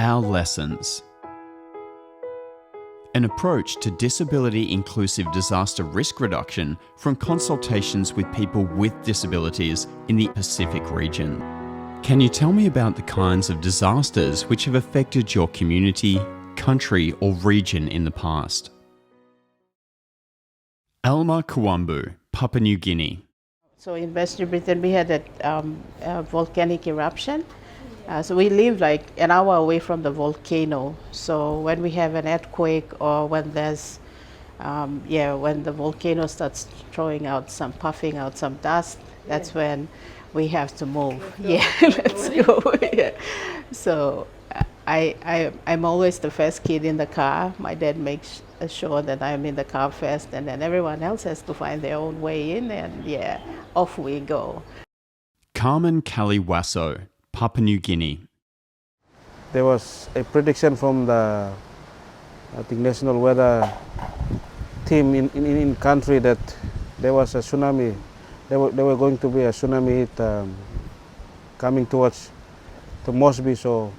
Our lessons. An approach to disability-inclusive disaster risk reduction from consultations with people with disabilities in the Pacific region. Can you tell me about the kinds of disasters which have affected your community, country or region in the past? Alma Kuambu, Papua New Guinea. So in Western Britain we had a volcanic eruption. So we live like an hour away from the volcano. So when we have an earthquake or when there's, when the volcano starts puffing out some dust, that's when we have to move. Yeah, let's go. Yeah. So I'm always the first kid in the car. My dad makes sure that I'm in the car first, and then everyone else has to find their own way in, and yeah, off we go. Kaman Waso, Papua New Guinea. There was a prediction from the National Weather team in country that there was a tsunami. There were going to be a tsunami hit coming towards the Mosby. So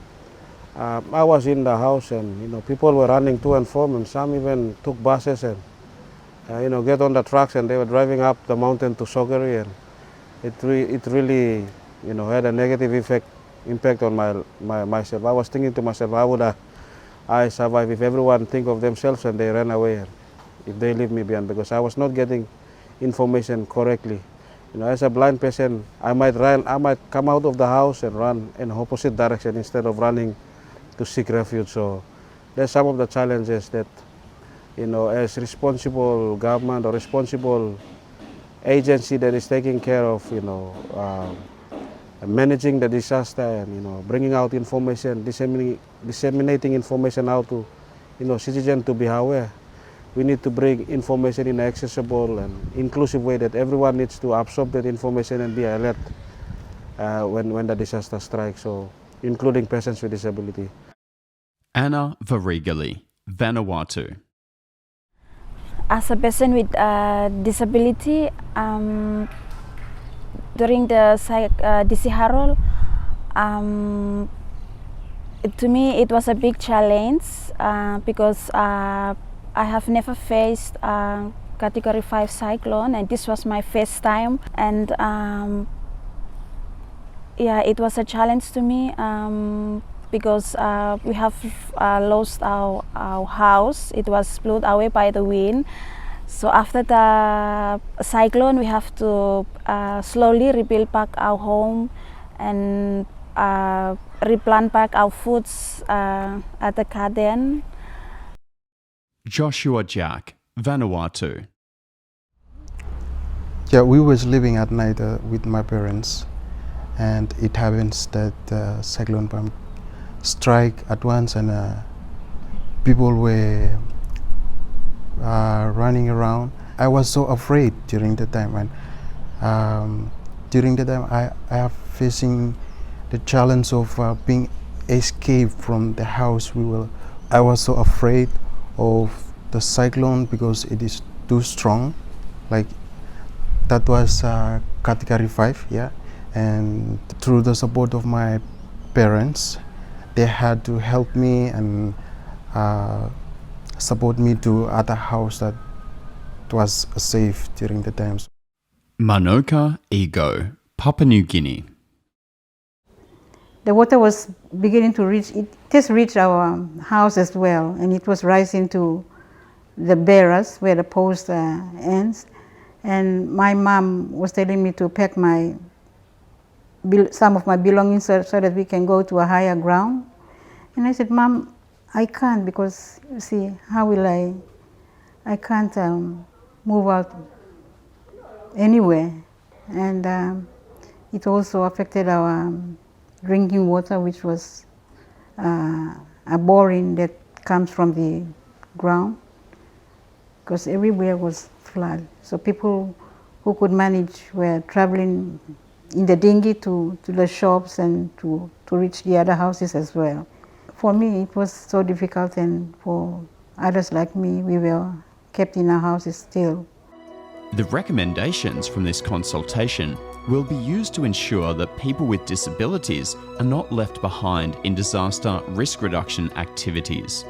I was in the house, and people were running to and from, and some even took buses and get on the trucks, and they were driving up the mountain to Sogeri, and it really had a negative impact on myself. I was thinking to myself, how would I survive if everyone think of themselves and they ran away, and if they leave me behind, because I was not getting information correctly. As a blind person, I might come out of the house and run in opposite direction instead of running to seek refuge. So there's some of the challenges that, as responsible government or responsible agency that is taking care of, managing the disaster and, bringing out information, disseminating information out to, citizens to be aware. We need to bring information in an accessible and inclusive way that everyone needs to absorb that information and be alert when the disaster strikes, so including persons with disability. Anna Varegali, Vanuatu. As a person with disability, during the DC Harol, to me it was a big challenge because I have never faced a Category 5 cyclone, and this was my first time, and it was a challenge to me because we have lost our house. It was blown away by the wind. So after the cyclone, we have to slowly rebuild back our home and replant back our foods at the garden. Joshua Jack, Vanuatu. Yeah, we was living at night with my parents, and it happens that cyclone bomb strike at once, and people were running around. I was so afraid during the time, and during the time I have facing the challenge of being escaped from the house. I was so afraid of the cyclone because it is too strong. Like that was Category 5, yeah. And through the support of my parents, they had to help me and support me to other house that was safe during the times. Manoka Ego, Papua New Guinea. The water was beginning to reach, it just reached our house as well, and it was rising to the barrels where the post ends. And my mom was telling me to pack some of my belongings so that we can go to a higher ground. And I said, Mom, I can't, because you see, how will I can't move out anywhere. And it also affected our drinking water, which was a boring that comes from the ground, because everywhere was flood. So people who could manage were traveling in the dinghy to the shops and to reach the other houses as well. For me, it was so difficult, and for others like me, we were kept in our houses still. The recommendations from this consultation will be used to ensure that people with disabilities are not left behind in disaster risk reduction activities.